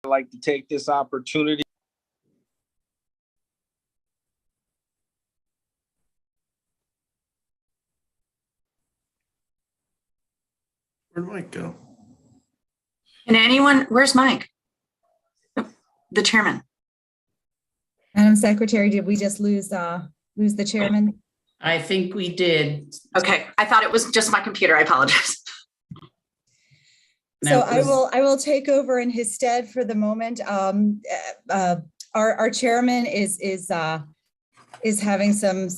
like to take this opportunity. Where'd Mike go? Can anyone, where's Mike? The chairman. Madam Secretary, did we just lose the chairman? I think we did. Okay, I thought it was just my computer. I apologize. So I will take over in his stead for the moment. Our chairman is having some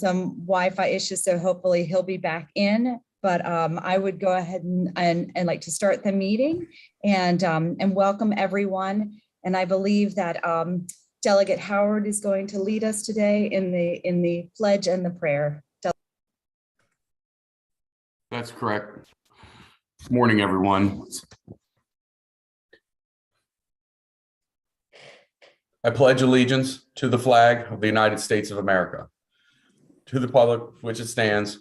Wi-Fi issues, so hopefully he'll be back in. But I would go ahead and like to start the meeting and welcome everyone. And I believe that Delegate Howard is going to lead us today in the pledge and the prayer. That's correct. Good morning, everyone. I pledge allegiance to the flag of the United States of America, to the republic for which it stands,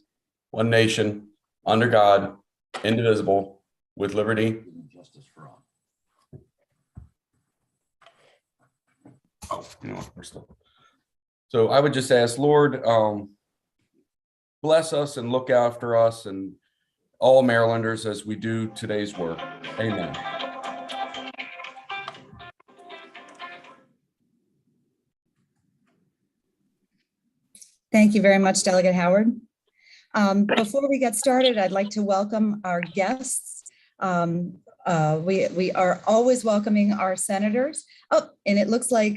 one nation, under God, indivisible, with liberty and justice for all. Oh, you know what? We're still. So I would just ask, Lord, bless us and look after us and all Marylanders as we do today's work. Amen. Thank you very much, Delegate Howard. Before we get started, I'd like to welcome our guests. We are always welcoming our senators. Oh, and it looks like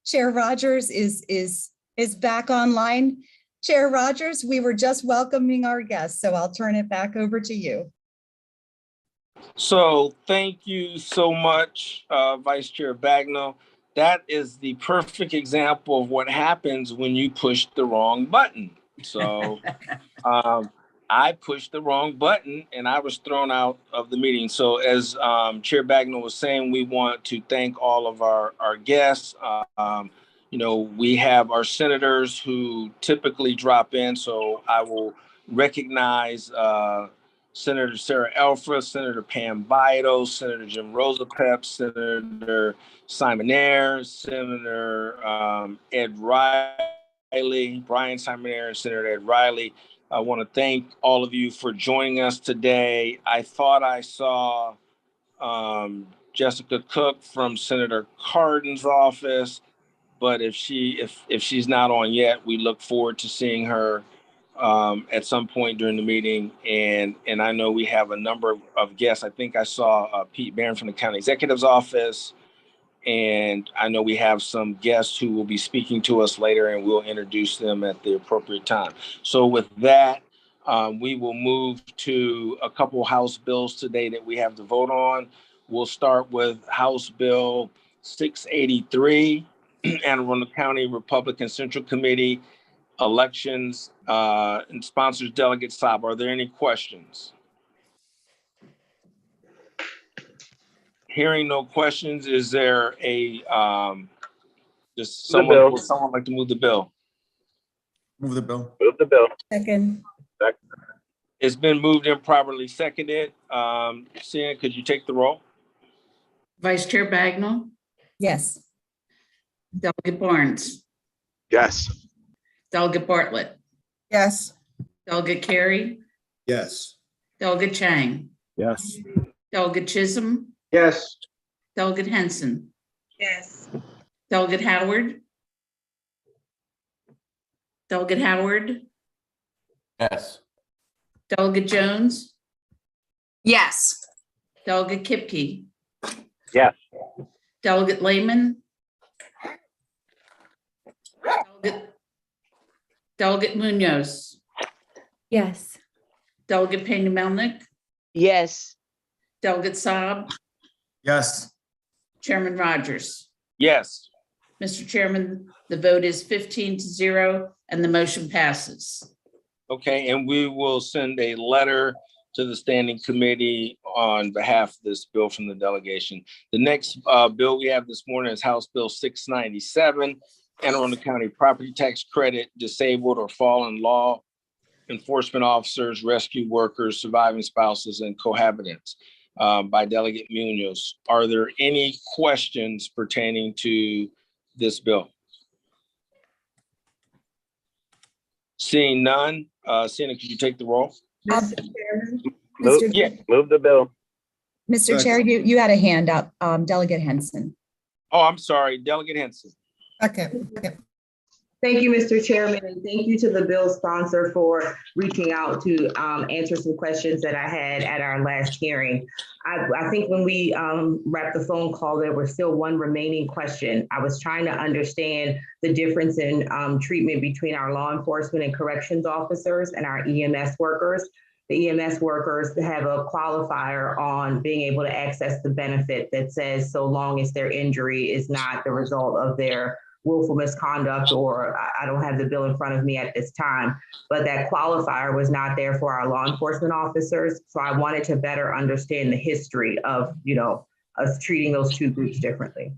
Chair Rogers is back online. Chair Rogers, we were just welcoming our guests, so I'll turn it back over to you. So thank you so much, Vice Chair Bagnall. That is the perfect example of what happens when you push the wrong button. So I pushed the wrong button and I was thrown out of the meeting. So as Chair Bagnall was saying, we want to thank all of our guests. You know, we have our senators who typically drop in. So I will recognize Senator Sarah Elfra, Senator Pam Bido, Senator Jim Rosapep, Senator Simon Ayers, Senator Ed Riley, Brian Simon Ayers, Senator Ed Riley. I want to thank all of you for joining us today. I thought I saw Jessica Cook from Senator Cardin's office, but if she's not on yet, we look forward to seeing her at some point during the meeting. And I know we have a number of guests. I think I saw Pete Barron from the County Executive's office. And I know we have some guests who will be speaking to us later, and we'll introduce them at the appropriate time. So with that, we will move to a couple House bills today that we have to vote on. We'll start with House Bill 683, Anne Arundel County Republican Central Committee elections and sponsors Delegate Saab. Are there any questions? Hearing no questions, is there a would someone like to move the bill? Move the bill. Move the bill. Second. It's been moved and properly seconded. Sienna, could you take the roll? Vice Chair Bagnall, Yes. Delegate Barnes, Yes. Delegate Bartlett, Yes. Delegate Carey, Yes. Delegate Chang, Yes. Delegate Chisholm, Yes. Delegate Henson, Yes. Delegate Howard, Delegate Howard, Yes. Delegate Jones, Yes. Delegate Kipke, Yes. Delegate Lehman, Delegate Munoz, Yes. Delegate Pena Melnick, Yes. Delegate Saab, Yes. Chairman Rogers. Yes. Mr. Chairman, the vote is 15-0 and the motion passes. Okay, and we will send a letter to the standing committee on behalf of this bill from the delegation. The next bill we have this morning is House Bill 697, Anne Arundel County Property Tax Credit, Disabled or Fallen Law Enforcement Officers, Rescue Workers, Surviving Spouses, and Cohabitants. by Delegate Munoz. Are there any questions pertaining to this bill? Seeing none, Sienna, could you take the roll? Mr. Move, Mr. Yeah. move the bill. Mr. Chair, you had a hand up, Delegate Henson. Oh, I'm sorry, Delegate Henson. Okay. Thank you, Mr. Chairman, and thank you to the bill sponsor for reaching out to answer some questions that I had at our last hearing. I think when we wrapped the phone call, there was still one remaining question. I was trying to understand the difference in treatment between our law enforcement and corrections officers and our EMS workers. The EMS workers have a qualifier on being able to access the benefit that says so long as their injury is not the result of their willful misconduct, or I don't have the bill in front of me at this time, but that qualifier was not there for our law enforcement officers. So I wanted to better understand the history of, us treating those two groups differently.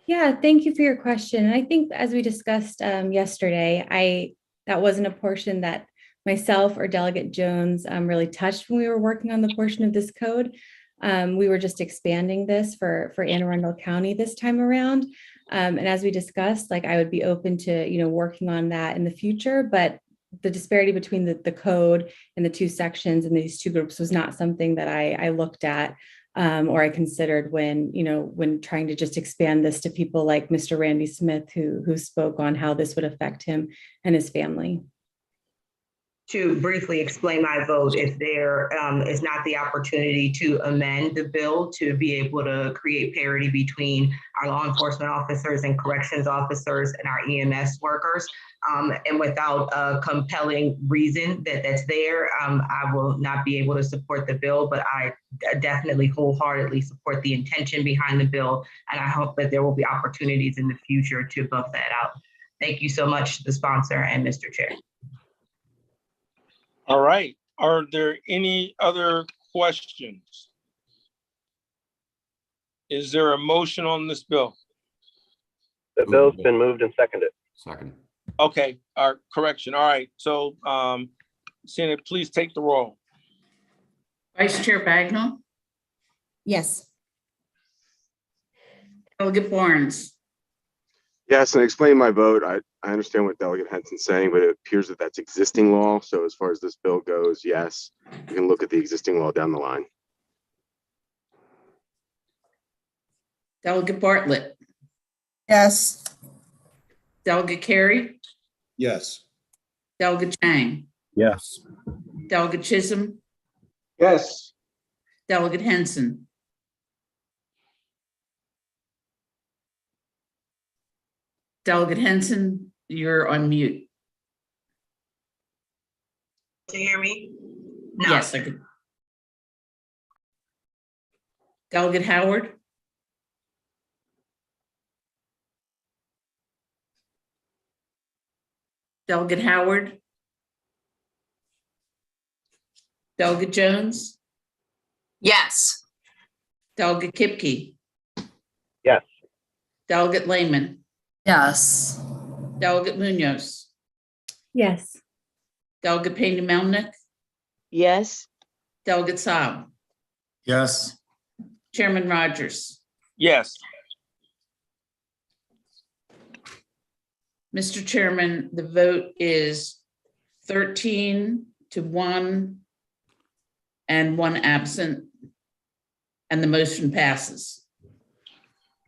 Yeah, thank you for your question. And I think as we discussed yesterday, that wasn't a portion that myself or Delegate Jones really touched when we were working on the portion of this code. We were just expanding this for Anne Arundel County this time around. And as we discussed, I would be open to, working on that in the future, but the disparity between the code and the two sections and these two groups was not something that I looked at or I considered when trying to just expand this to people like Mr. Randy Smith, who spoke on how this would affect him and his family. To briefly explain my vote, if there is not the opportunity to amend the bill to be able to create parity between our law enforcement officers and corrections officers and our EMS workers, and without a compelling reason that's there, I will not be able to support the bill, but I definitely wholeheartedly support the intention behind the bill, and I hope that there will be opportunities in the future to buff that out. Thank you so much, the sponsor and Mr. Chair. All right. Are there any other questions? Is there a motion on this bill? The bill's been moved and seconded. Second. Okay, our correction. All right. So, Senate, please take the roll. Vice Chair Bagnell, Yes. Delegate Barnes, Yes, and explain my vote. I understand what Delegate Henson's saying, but it appears that that's existing law. So as far as this bill goes, yes, you can look at the existing law down the line. Delegate Bartlett, Yes. Delegate Carey, Yes. Delegate Chang, Yes. Delegate Chisholm, Yes. Delegate Henson. Delegate Henson, you're on mute. Can you hear me? No. Yes, I could. Delegate Howard, Delegate Howard, Delegate Jones, Yes. Delegate Kipke, Yes. Delegate Lehman, Yes. Delegate Munoz, Yes. Delegate Pena Melnick, Yes. Delegate Saab, Yes. Chairman Rogers. Yes. Mr. Chairman, the vote is 13-1 and 1 absent, and the motion passes.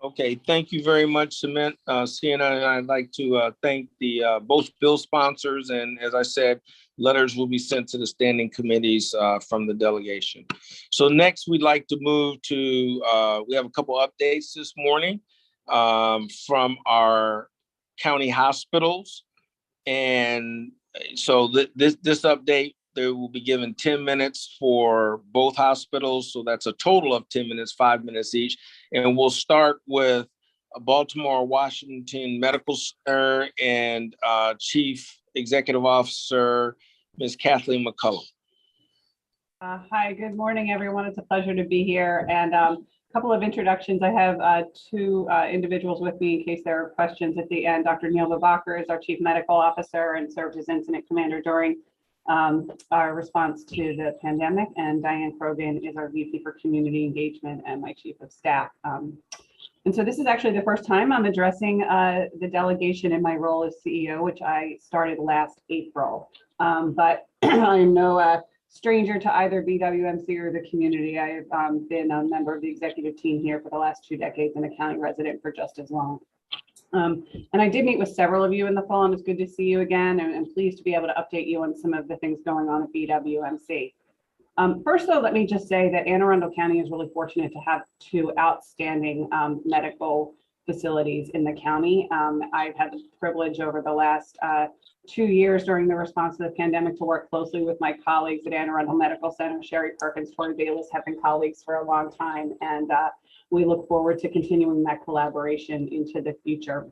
Okay, thank you very much, Sienna. And I'd like to thank the both bill sponsors. And as I said, letters will be sent to the standing committees from the delegation. So next, we'd like to move to, we have a couple updates this morning from our county hospitals. And so this update, they will be given 10 minutes for both hospitals. So that's a total of 10 minutes, 5 minutes each. And we'll start with Baltimore Washington Medical Center and Chief Executive Officer, Ms. Kathleen McCullum. Hi, good morning, everyone. It's a pleasure to be here. And a couple of introductions. I have two individuals with me in case there are questions at the end. Dr. Neil Babaker is our Chief Medical Officer and served as Incident Commander during our response to the pandemic, and Diane Krogan is our VP for Community Engagement and my Chief of Staff. And so this is actually the first time I'm addressing the delegation in my role as CEO, which I started last April. But I'm no stranger to either BWMC or the community. I've been a member of the executive team here for the last 2 decades and a county resident for just as long. And I did meet with several of you in the fall, and it's good to see you again, and pleased to be able to update you on some of the things going on at BWMC. First, though, let me just say that Anne Arundel County is really fortunate to have 2 outstanding medical facilities in the county. I've had the privilege over the last 2 years during the response to the pandemic to work closely with my colleagues at Anne Arundel Medical Center. Sherry Perkins, Tori Bayless have been colleagues for a long time, and we look forward to continuing that collaboration into the future.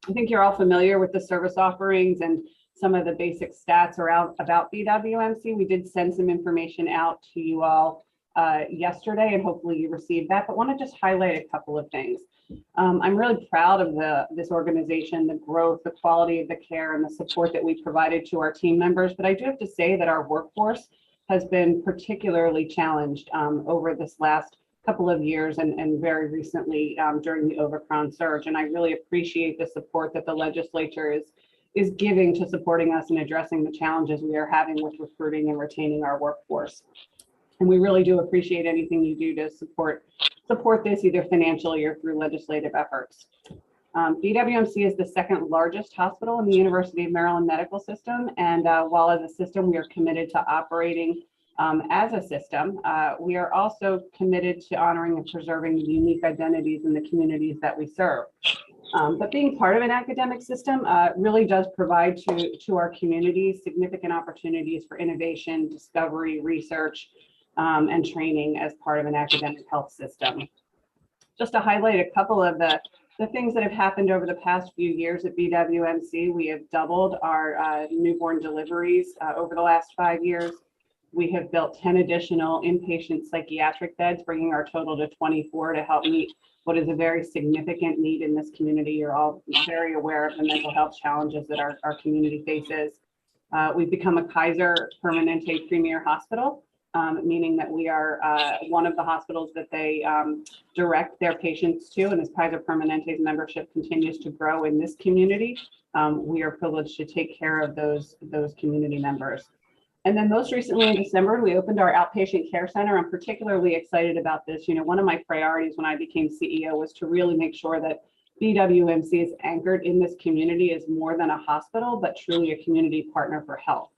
I think you're all familiar with the service offerings and some of the basic stats around about BWMC. We did send some information out to you all yesterday, and hopefully you received that, but want to just highlight a couple of things. I'm really proud of this organization, the growth, the quality of the care, and the support that we provided to our team members. But I do have to say that our workforce has been particularly challenged over this last couple of years and very recently during the Omicron surge. And I really appreciate the support that the legislature is giving to supporting us and addressing the challenges we are having with recruiting and retaining our workforce. And we really do appreciate anything you do to support this either financially or through legislative efforts. BWMC is the 2nd largest hospital in the University of Maryland medical system. And while as a system, we are committed to operating as a system, we are also committed to honoring and preserving the unique identities in the communities that we serve. But being part of an academic system really does provide to our communities significant opportunities for innovation, discovery, research, and training as part of an academic health system. Just to highlight a couple of the things that have happened over the past few years at BWMC, we have doubled our newborn deliveries over the last 5 years. We have built 10 additional inpatient psychiatric beds, bringing our total to 24 to help meet what is a very significant need in this community. You're all very aware of the mental health challenges that our community faces. We've become a Kaiser Permanente Premier Hospital, meaning that we are one of the hospitals that they direct their patients to. And as Kaiser Permanente's membership continues to grow in this community, we are privileged to take care of those community members. And then most recently in December, we opened our outpatient care center. I'm particularly excited about this. You know, one of my priorities when I became CEO was to really make sure that BWMC is anchored in this community as more than a hospital, but truly a community partner for health.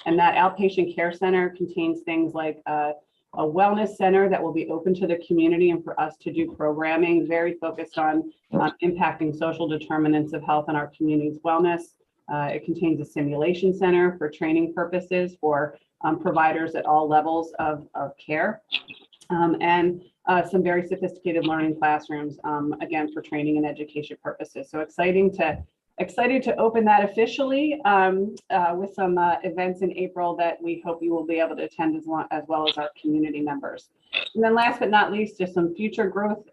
And that outpatient care center contains things like a wellness center that will be open to the community and for us to do programming very focused on impacting social determinants of health and our community's wellness. It contains a simulation center for training purposes for providers at all levels of care, and some very sophisticated learning classrooms, again, for training and education purposes. So excited to open that officially with some events in April that we hope you will be able to attend as well as our community members. And then last but not least, just some future growth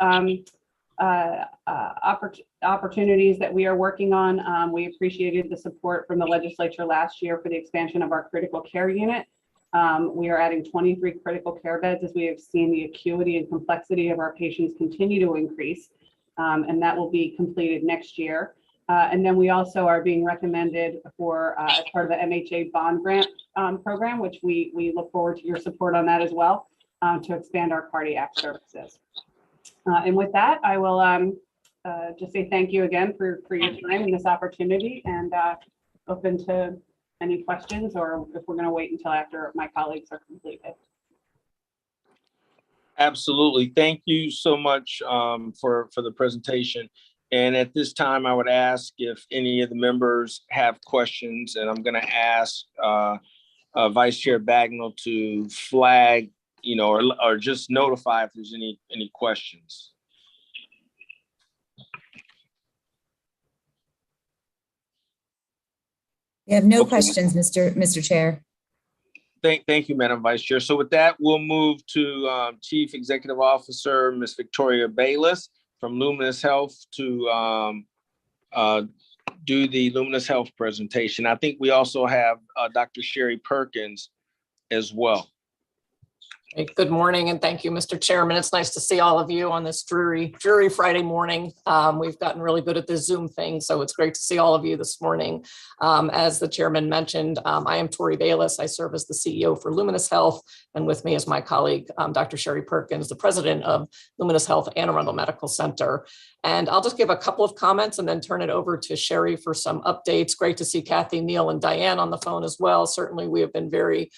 opportunities that we are working on. We appreciated the support from the legislature last year for the expansion of our critical care unit. We are adding 23 critical care beds as we have seen the acuity and complexity of our patients continue to increase, and that will be completed next year. And then we also are being recommended for as part of the MHA bond grant program, which we look forward to your support on that as well, to expand our cardiac services. And with that, I will just say thank you again for your time and this opportunity, and open to any questions, or if we're going to wait until after my colleagues are completed. Absolutely. Thank you so much for the presentation. And at this time, I would ask if any of the members have questions, and I'm going to ask Vice Chair Bagnall to flag, or just notify if there's any questions. We have no questions, Mr. Chair. Thank you, Madam Vice Chair. So with that, we'll move to Chief Executive Officer, Ms. Victoria Bayless from Luminous Health, to do the Luminous Health presentation. I think we also have Dr. Sherry Perkins as well. Hey, good morning, and thank you, Mr. Chairman. It's nice to see all of you on this dreary Friday morning. We've gotten really good at this Zoom thing, so it's great to see all of you this morning. As the chairman mentioned, I am Tori Bayless. I serve as the CEO for Luminous Health, and with me is my colleague, Dr. Sherry Perkins, the president of Luminous Health and Arundel Medical Center. And I'll just give a couple of comments and then turn it over to Sherry for some updates. Great to see Kathy, Neil, and Diane on the phone as well. Certainly, we have been very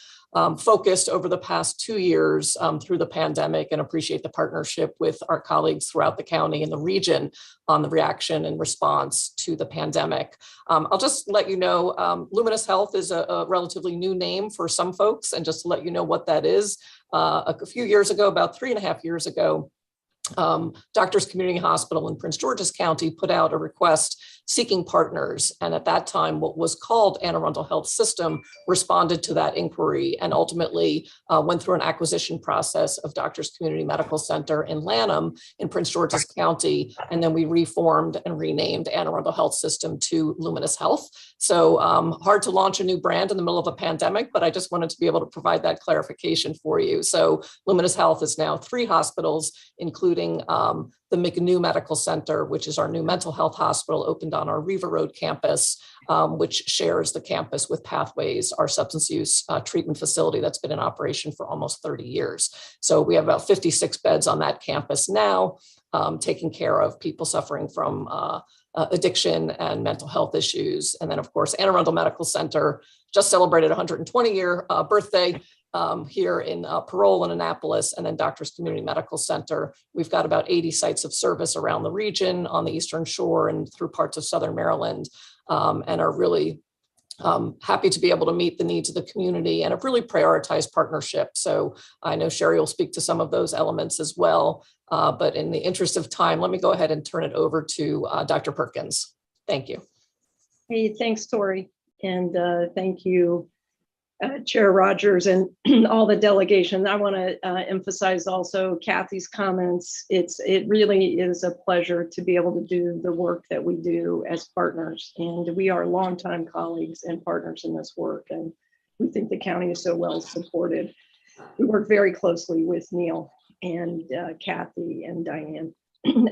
focused over the past 2 years through the pandemic, and appreciate the partnership with our colleagues throughout the county and the region on the reaction and response to the pandemic. I'll just let you know, Luminous Health is a relatively new name for some folks, and just to let you know what that is, a few years ago, about 3.5 years ago, Doctors Community Hospital in Prince George's County put out a request seeking partners. And at that time, what was called Anne Arundel Health System responded to that inquiry and ultimately went through an acquisition process of Doctors Community Medical Center in Lanham in Prince George's County. And then we reformed and renamed Anne Arundel Health System to Luminous Health. So hard to launch a new brand in the middle of a pandemic, but I just wanted to be able to provide that clarification for you. So Luminous Health is now 3 hospitals, including the McNew Medical Center, which is our new mental health hospital opened on our Riva Road campus, which shares the campus with Pathways, our substance use treatment facility that's been in operation for almost 30 years. So we have about 56 beds on that campus now, taking care of people suffering from addiction and mental health issues. And then, of course, Anne Arundel Medical Center just celebrated 120-year birthday here in Parole and Annapolis, and then Doctors Community Medical Center. We've got about 80 sites of service around the region on the Eastern Shore and through parts of Southern Maryland, and are really happy to be able to meet the needs of the community and have really prioritized partnership. So I know Sherry will speak to some of those elements as well, but in the interest of time, let me go ahead and turn it over to Dr. Perkins. Thank you. Hey, thanks, Tori. And thank you, Chair Rogers and all the delegation. I want to emphasize also Kathy's comments. It really is a pleasure to be able to do the work that we do as partners. And we are longtime colleagues and partners in this work. And we think the county is so well supported. We work very closely with Neil and Kathy and Diane.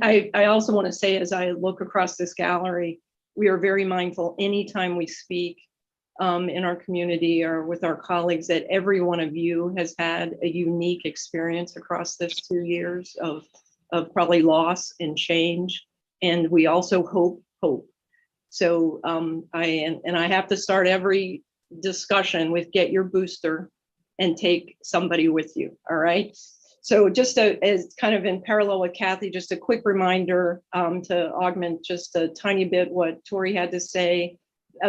I also want to say, as I look across this gallery, we are very mindful anytime we speak in our community or with our colleagues that every one of you has had a unique experience across this 2 years of probably loss and change. And we also hope. So I have to start every discussion with get your booster and take somebody with you. All right. So just as kind of in parallel with Kathy, just a quick reminder to augment just a tiny bit what Tori had to say.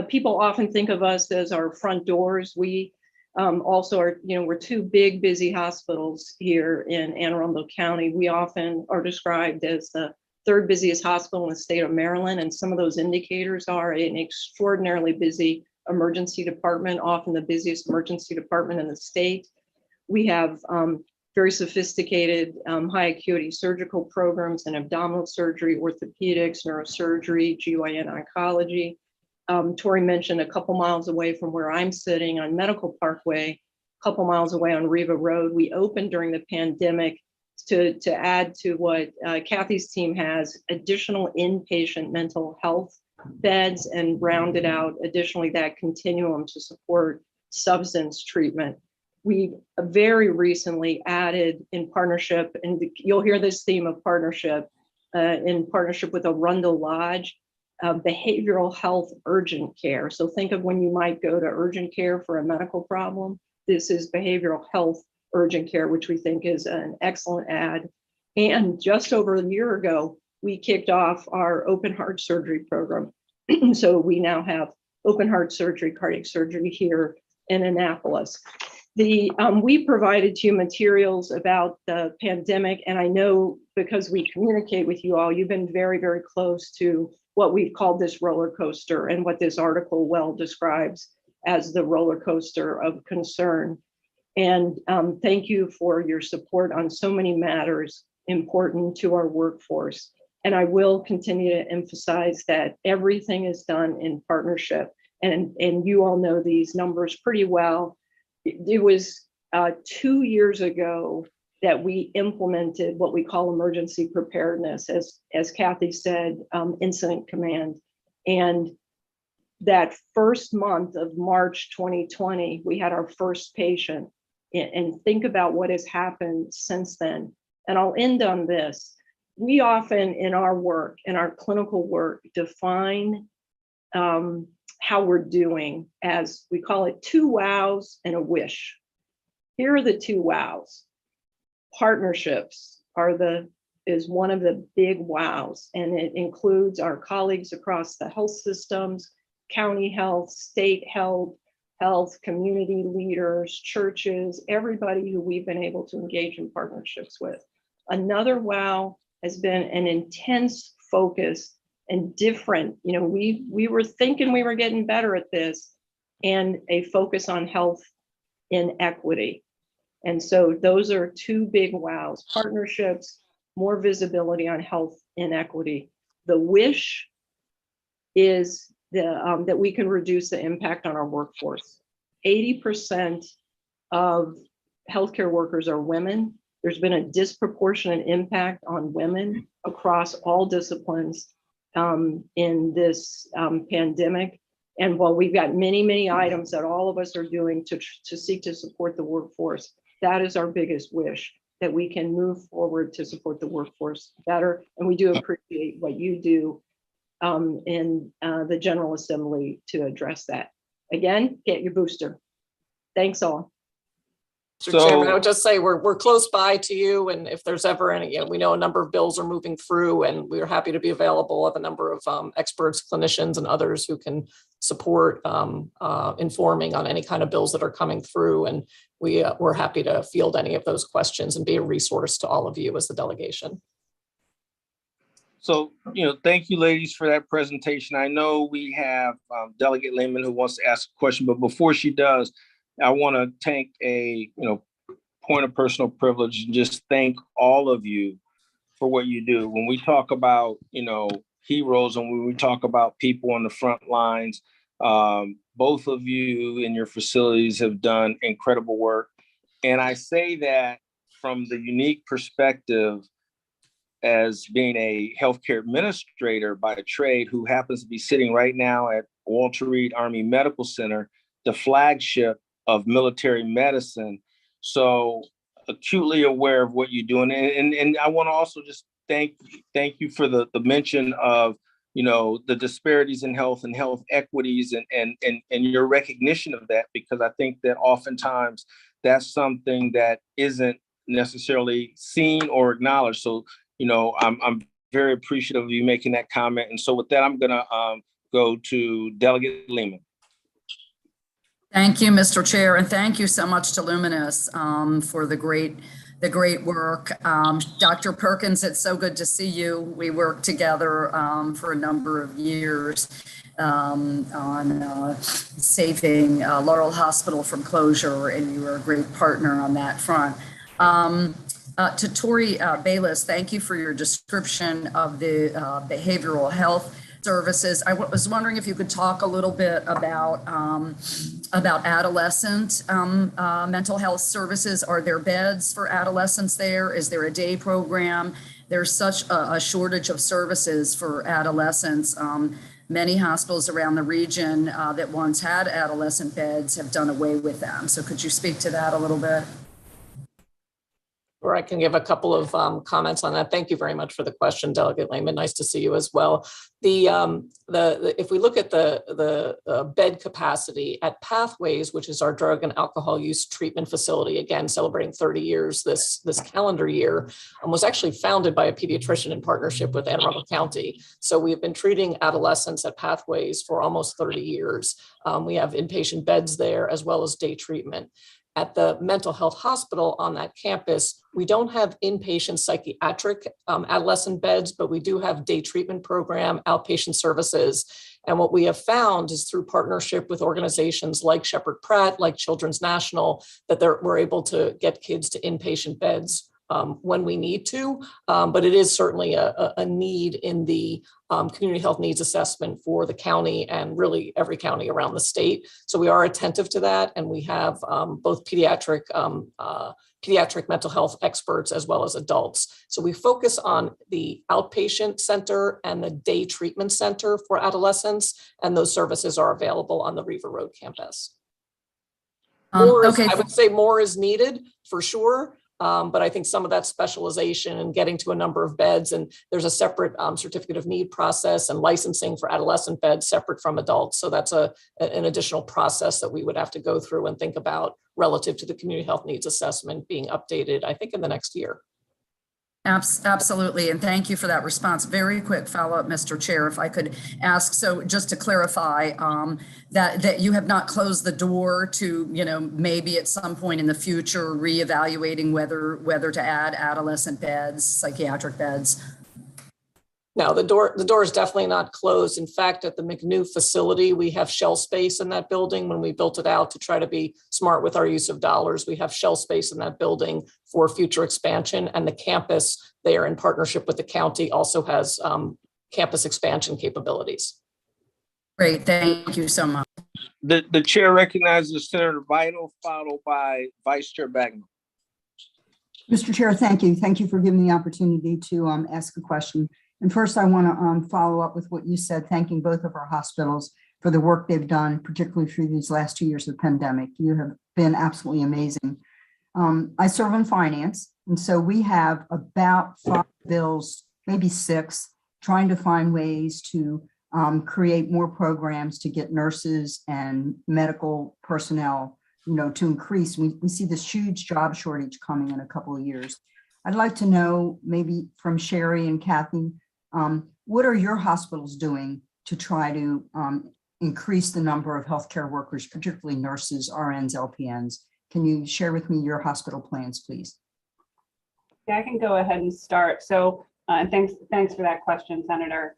People often think of us as our front doors. We also are, we're 2 big, busy hospitals here in Anne Arundel County. We often are described as the 3rd busiest hospital in the state of Maryland. And some of those indicators are an extraordinarily busy emergency department, often the busiest emergency department in the state. We have very sophisticated high acuity surgical programs and abdominal surgery, orthopedics, neurosurgery, GYN oncology. Tori mentioned a couple miles away from where I'm sitting on Medical Parkway, a couple miles away on Riva Road. We opened during the pandemic to add to what Kathy's team has, additional inpatient mental health beds, and rounded out additionally that continuum to support substance treatment. We very recently added in partnership, and you'll hear this theme of partnership, in partnership with Arundel Lodge, behavioral health urgent care. So think of when you might go to urgent care for a medical problem. This is behavioral health urgent care, which we think is an excellent add. And just over a year ago, we kicked off our open heart surgery program. So we now have open heart surgery, cardiac surgery here in Annapolis. We provided to you materials about the pandemic, and I know because we communicate with you all, you've been very, very close to what we've called this roller coaster and what this article well describes as the roller coaster of concern. And thank you for your support on so many matters important to our workforce. And I will continue to emphasize that everything is done in partnership. And you all know these numbers pretty well. It was 2 years ago that we implemented what we call emergency preparedness, as Kathy said, incident command. And that first month of March 2020, we had our first patient. And think about what has happened since then. And I'll end on this. We often in our work, in our clinical work, define how we're doing as we call it 2 wows and a wish. Here are the 2 wows. Partnerships is one of the big wows, and it includes our colleagues across the health systems, county health, state health, community leaders, churches, everybody who we've been able to engage in partnerships with. Another wow has been an intense focus and different, we were thinking we were getting better at this, and a focus on health inequity. And so those are 2 big wows: partnerships, more visibility on health inequity. The wish is that we can reduce the impact on our workforce. 80% of healthcare workers are women. There's been a disproportionate impact on women across all disciplines in this pandemic. And while we've got many, many items that all of us are doing to seek to support the workforce, that is our biggest wish, that we can move forward to support the workforce better. And we do appreciate what you do in the General Assembly to address that. Again, get your booster. Thanks all. Mr. Chairman, I would just say we're close by to you, and if there's ever any, we know a number of bills are moving through, and we're happy to be available of a number of experts, clinicians, and others who can support informing on any kind of bills that are coming through. And we're happy to field any of those questions and be a resource to all of you as the delegation. So, thank you, ladies, for that presentation. I know we have Delegate Lehman who wants to ask a question, but before she does, I want to take a point of personal privilege and just thank all of you for what you do. When we talk about heroes, and when we talk about people on the front lines, both of you in your facilities have done incredible work. And I say that from the unique perspective as being a healthcare administrator by trade, who happens to be sitting right now at Walter Reed Army Medical Center, the flagship of military medicine. So acutely aware of what you're doing. And I want to also just thank you for the mention of, the disparities in health and health equities and your recognition of that, because I think that oftentimes that's something that isn't necessarily seen or acknowledged. So, I'm very appreciative of you making that comment. And so with that, I'm going to go to Delegate Lehman. Thank you, Mr. Chair, and thank you so much to Luminous for the great work. Dr. Perkins, it's so good to see you. We worked together for a number of years on saving Laurel Hospital from closure, and you were a great partner on that front. To Tori Bayless, thank you for your description of the behavioral health services. I was wondering if you could talk a little bit about adolescent mental health services. Are there beds for adolescents there? Is there a day program? There's such a shortage of services for adolescents. Many hospitals around the region that once had adolescent beds have done away with them. So could you speak to that a little bit? Or I can give a couple of comments on that. Thank you very much for the question, Delegate Lehman. Nice to see you as well. If we look at the bed capacity at Pathways, which is our drug and alcohol use treatment facility, again celebrating 30 years this calendar year, was actually founded by a pediatrician in partnership with Anne Arundel County. So we have been treating adolescents at Pathways for almost 30 years. We have inpatient beds there as well as day treatment. At the mental health hospital on that campus, we don't have inpatient psychiatric adolescent beds, but we do have day treatment program, outpatient services. And what we have found is through partnership with organizations like Shepherd Pratt, like Children's National, that we're able to get kids to inpatient beds when we need to, but it is certainly a need in the community health needs assessment for the county and really every county around the state. So we are attentive to that, and we have both pediatric mental health experts as well as adults. So we focus on the outpatient center and the day treatment center for adolescents, and those services are available on the Riva Road campus. Okay. I would say more is needed for sure. But I think some of that specialization and getting to a number of beds, and there's a separate certificate of need process and licensing for adolescent beds separate from adults. So that's an additional process that we would have to go through and think about relative to the community health needs assessment being updated, I think, in the next year. Absolutely. And thank you for that response. Very quick follow-up, Mr. Chair, if I could ask. So just to clarify, that you have not closed the door to, maybe at some point in the future, reevaluating whether to add adolescent beds, psychiatric beds. No, the door is definitely not closed. In fact, at the McNew facility, we have shell space in that building. When we built it out to try to be smart with our use of dollars, we have shell space in that building for future expansion. And the campus there, in partnership with the county, also has campus expansion capabilities. Great, thank you so much. The chair recognizes Senator Vital, followed by Vice Chair Bagnall. Mr. Chair, thank you. Thank you for giving me the opportunity to ask a question. And first, I want to follow up with what you said, thanking both of our hospitals for the work they've done, particularly through these last 2 years of the pandemic. You have been absolutely amazing. I serve in finance, and so we have about 5 bills, maybe 6, trying to find ways to create more programs to get nurses and medical personnel, to increase. We see this huge job shortage coming in a couple of years. I'd like to know, maybe from Sherry and Kathy, what are your hospitals doing to try to increase the number of healthcare workers, particularly nurses, RNs, LPNs? Can you share with me your hospital plans, please? Yeah, I can go ahead and start. So, and thanks for that question, Senator.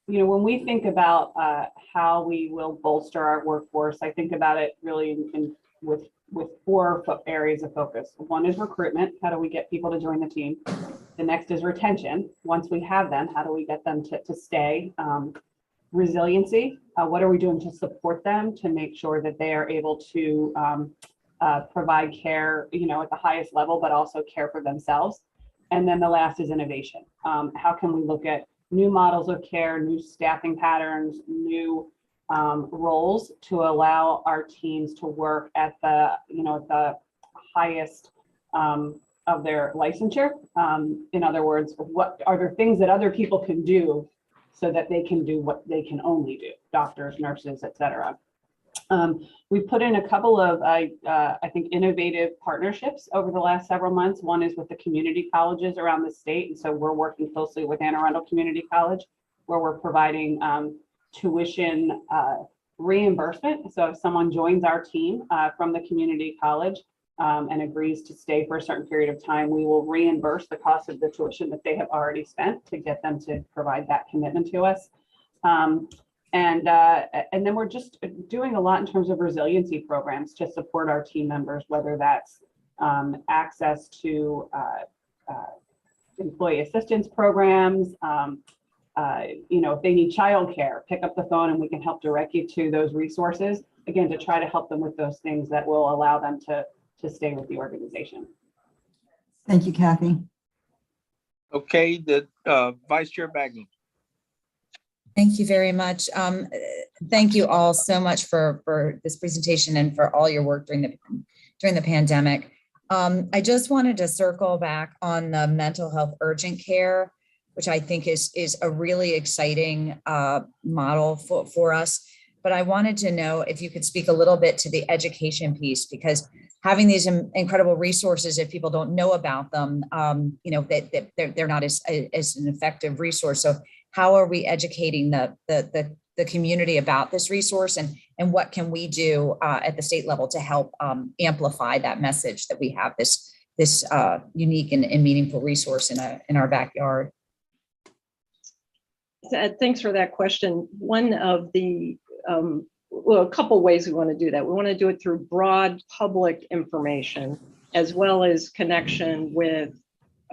When we think about how we will bolster our workforce, I think about it really with 4 areas of focus. One is recruitment. How do we get people to join the team? The next is retention. Once we have them, how do we get them to stay? Resiliency. What are we doing to support them to make sure that they are able to provide care, at the highest level, but also care for themselves? And then the last is innovation. How can we look at new models of care, new staffing patterns, new roles to allow our teams to work at the, at the highest of their licensure? In other words, what are there things that other people can do so that they can do what they can only do, doctors, nurses, et cetera. We put in a couple of, I think, innovative partnerships over the last several months. One is with the community colleges around the state. And so we're working closely with Arundel Community College, where we're providing tuition reimbursement. So if someone joins our team from the community college and agrees to stay for a certain period of time, we will reimburse the cost of the tuition that they have already spent to get them to provide that commitment to us. And then we're just doing a lot in terms of resiliency programs to support our team members, whether that's access to employee assistance programs, if they need childcare, pick up the phone and we can help direct you to those resources, again, to try to help them with those things that will allow them to stay with the organization. Thank you, Kathy. Okay, the Vice Chair Bagnall. Thank you very much. Thank you all so much for this presentation and for all your work during the pandemic. I just wanted to circle back on the mental health urgent care, which I think is a really exciting model for us. But I wanted to know if you could speak a little bit to the education piece, because having these incredible resources, if people don't know about them, they're not as an effective resource. So how are we educating the community about this resource, and what can we do at the state level to help amplify that message that we have this unique and meaningful resource in our backyard? Thanks for that question. One of the, a couple ways we want to do that. We want to do it through broad public information, as well as connection with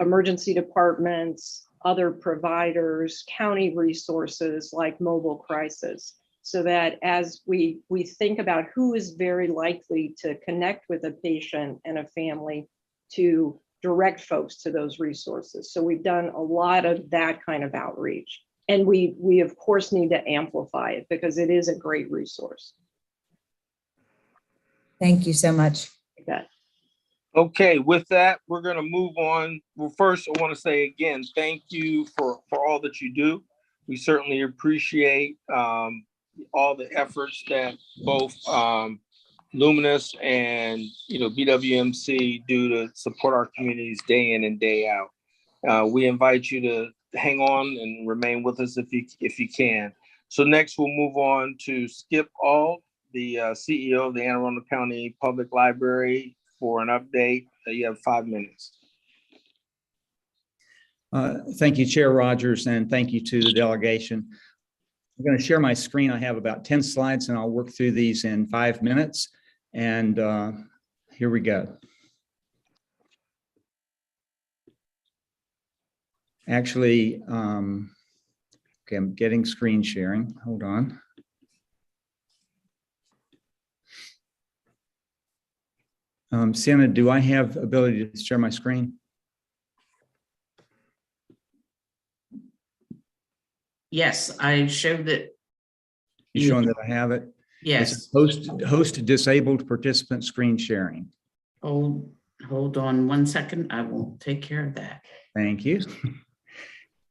emergency departments, other providers, county resources like mobile crisis, so that as we think about who is very likely to connect with a patient and a family, to direct folks to those resources. So we've done a lot of that kind of outreach. And we of course need to amplify it because it is a great resource. Thank you so much. You bet. Okay, with that, we're going to move on. Well, first, I want to say again, thank you for all that you do. We certainly appreciate all the efforts that both Luminous and BWMC do to support our communities day in and day out. We invite you to hang on and remain with us if you can. So next, we'll move on to Skip Auld, the CEO of the Anne Arundel County Public Library, for an update. You have 5 minutes. Thank you, Chair Rogers, and thank you to the delegation. I'm going to share my screen. I have about 10 slides, and I'll work through these in 5 minutes. And here we go. Actually, okay, I'm getting screen sharing. Hold on. Sienna, do I have ability to share my screen? Yes, I showed that. You showing that I have it? Yes. It's host disabled participant screen sharing. Hold on 1 second. I will take care of that. Thank you.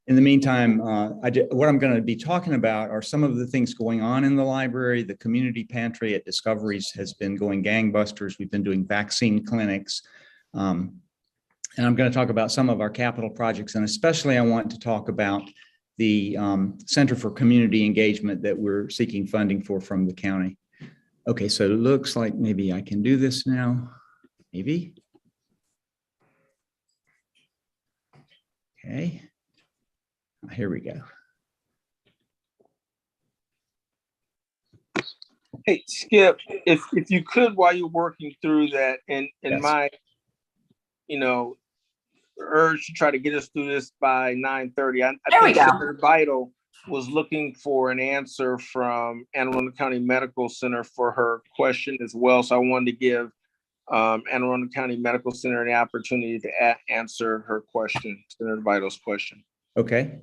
In the meantime, what I'm going to be talking about are some of the things going on in the library. The community pantry at Discoveries has been going gangbusters. We've been doing vaccine clinics. And I'm going to talk about some of our capital projects. And especially I want to talk about the Center for Community Engagement that we're seeking funding for from the county. Okay, so it looks like maybe I can do this now. Maybe. Okay. Here we go. Hey, Skip, if you could, while you're working through that, and Yes. my, urge to try to get us through this by 9:30. I think Senator Vital was looking for an answer from Anne Arundel County Medical Center for her question as well. So I wanted to give Anne Arundel County Medical Center the opportunity to answer her question, Senator Vital's question. Okay.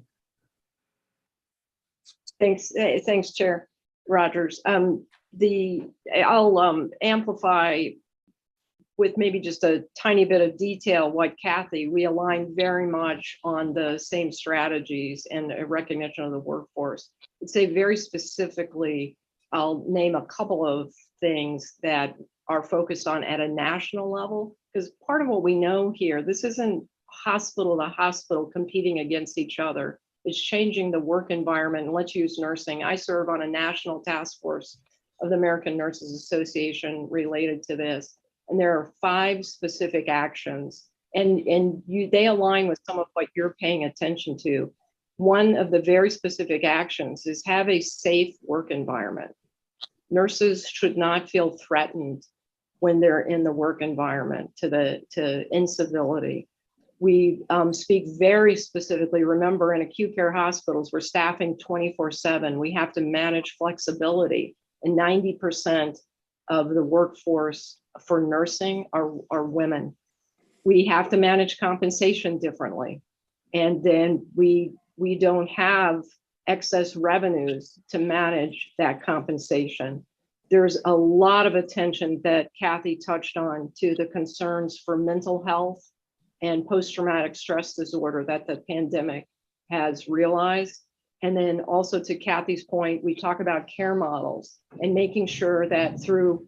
Thanks, Chair Rogers. I'll amplify with maybe just a tiny bit of detail what Kathy, we align very much on the same strategies and a recognition of the workforce. I'd say very specifically, I'll name a couple of things that are focused on at a national level, because part of what we know here, this isn't hospital to hospital competing against each other. It's changing the work environment. And let's use nursing. I serve on a national task force of the American Nurses Association related to this. And there are 5 specific actions, and they align with some of what you're paying attention to. One of the very specific actions is have a safe work environment. Nurses should not feel threatened when they're in the work environment to incivility. We speak very specifically, remember in acute care hospitals, we're staffing 24/7. We have to manage flexibility, and 90% of the workforce for nursing are women. We have to manage compensation differently. And then we don't have excess revenues to manage that compensation. There's a lot of attention that Kathy touched on to the concerns for mental health and post-traumatic stress disorder that the pandemic has realized. And then also to Kathy's point, we talk about care models and making sure that through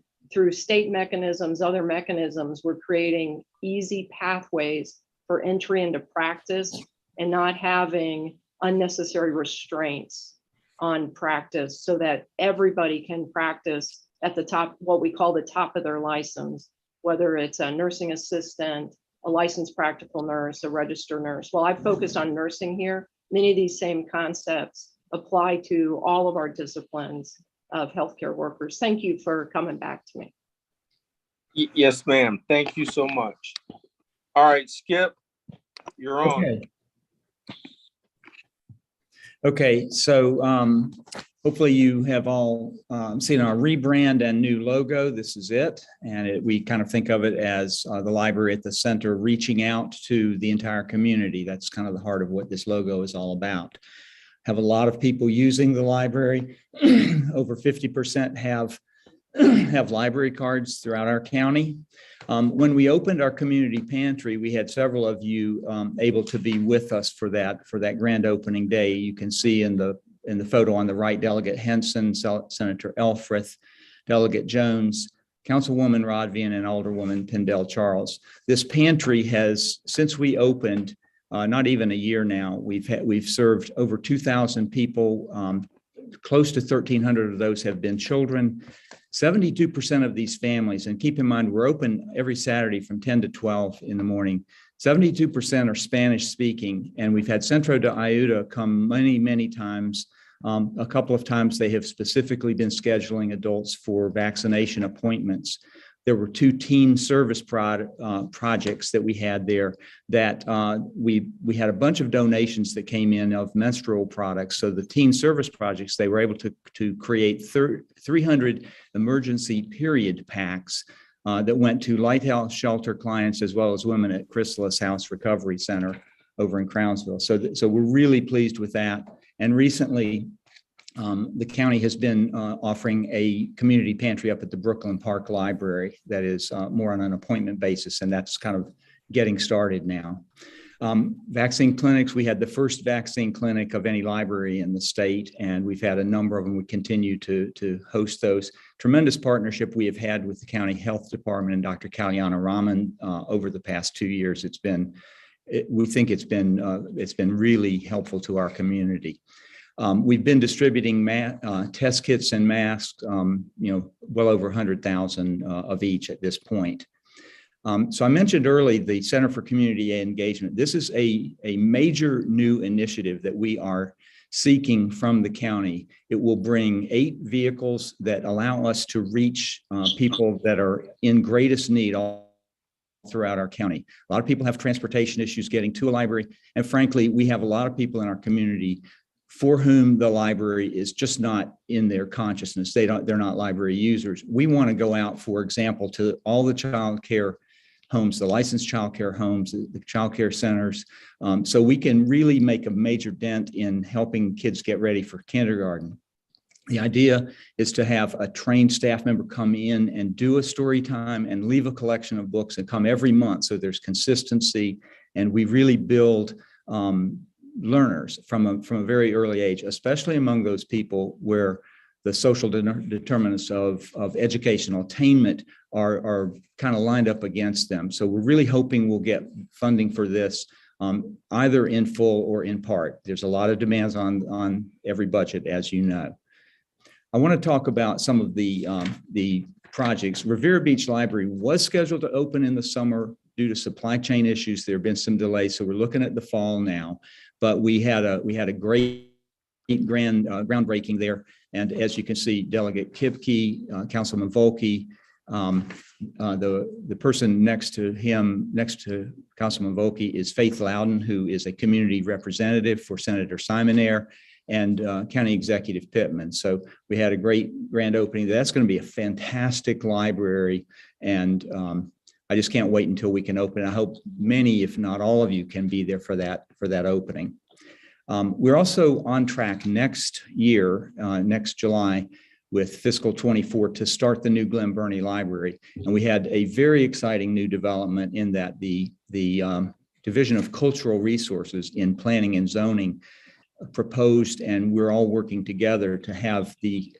state mechanisms, other mechanisms, we're creating easy pathways for entry into practice and not having unnecessary restraints on practice so that everybody can practice at the top, what we call the top of their license, whether it's a nursing assistant, a licensed practical nurse, a registered nurse. Well, I focused on nursing here. Many of these same concepts apply to all of our disciplines of healthcare workers. Thank you for coming back to me. Yes, ma'am. Thank you so much. All right, Skip, You're on. Okay. Okay, so hopefully you have all seen our rebrand and new logo. This is it. And we kind of think of it as the library at the center, reaching out to the entire community. That's kind of the heart of what this logo is all about. Have a lot of people using the library. Over 50% have library cards throughout our county. When we opened our community pantry, we had several of you able to be with us for that grand opening day. You can see in the photo on the right, Delegate Henson, Senator Elfreth, Delegate Jones, Councilwoman Rodvian, and Alderwoman Pendel Charles. This pantry has, since we opened, not even a year now, we've served over 2,000 people. Close to 1,300 of those have been children. 72% of these families, and keep in mind, we're open every Saturday from 10 to 12 in the morning. 72% are Spanish speaking, and we've had Centro de Ayuda come many, many times. A couple of times they have specifically been scheduling adults for vaccination appointments. There were 2 teen service projects that we had there that we had a bunch of donations that came in of menstrual products. So the teen service projects, they were able to create 300 emergency period packs that went to Lighthouse Shelter clients as well as women at Chrysalis House Recovery Center over in Crownsville. So we're really pleased with that. And recently, the county has been offering a community pantry up at the Brooklyn Park Library that is more on an appointment basis, and that's kind of getting started now. Vaccine clinics, we had the first vaccine clinic of any library in the state, and we've had a number of them. We continue to host those. Tremendous partnership we have had with the county health department and Dr. Kalyana Raman over the past 2 years. We think it's been really helpful to our community. We've been distributing test kits and masks, well over 100,000 of each at this point. So I mentioned early the Center for Community Engagement. This is a major new initiative that we are seeking from the county. It will bring 8 vehicles that allow us to reach people that are in greatest need all throughout our county. A lot of people have transportation issues getting to a library. And frankly, we have a lot of people in our community for whom the library is just not in their consciousness. They're not library users. We want to go out, for example, to all the child care homes, the licensed child care homes, the child care centers, so we can really make a major dent in helping kids get ready for kindergarten. The idea is to have a trained staff member come in and do a story time and leave a collection of books and come every month, so there's consistency, and we really build learners from a very early age, especially among those people where the social determinants of educational attainment are kind of lined up against them. So we're really hoping we'll get funding for this either in full or in part. There's a lot of demands on every budget, as you know. I want to talk about some of the projects. Revere Beach Library was scheduled to open in the summer. Due to supply chain issues, there have been some delays, so we're looking at the fall now. But we had a great groundbreaking there, and as you can see, Delegate Kipke, Councilman Volke, the person next to him, next to Councilman Volke, is Faith Loudon, who is a community representative for Senator Simonaire, and County Executive Pittman. So we had a great grand opening. That's going to be a fantastic library, and I just can't wait until we can open. I hope many, if not all of you, can be there for that opening. We're also on track next year, next July, with fiscal 24 to start the new Glen Burnie Library. And we had a very exciting new development in that the Division of Cultural Resources in Planning and Zoning proposed, and we're all working together to have the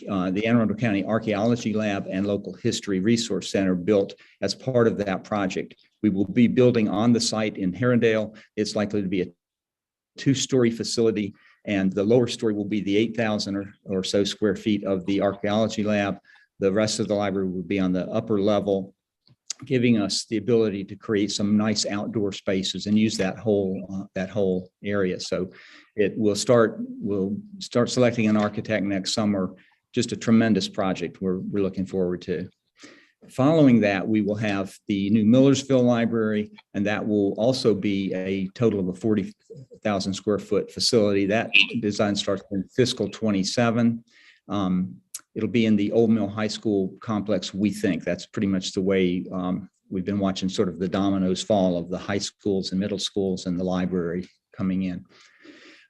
Anne Arundel County Archaeology Lab and Local History Resource Center built as part of that project. We will be building on the site in Arundel. It's likely to be a 2-story facility, and the lower story will be the 8,000 or so square feet of the archaeology lab. The rest of the library will be on the upper level, giving us the ability to create some nice outdoor spaces and use that whole area. So we'll start selecting an architect next summer. Just a tremendous project we're looking forward to. Following that, we will have the new Millersville Library, and that will also be a total of a 40,000 square foot facility. That design starts in fiscal 27. It'll be in the Old Mill High School complex, we think. That's pretty much the way we've been watching sort of the dominoes fall of the high schools and middle schools and the library coming in.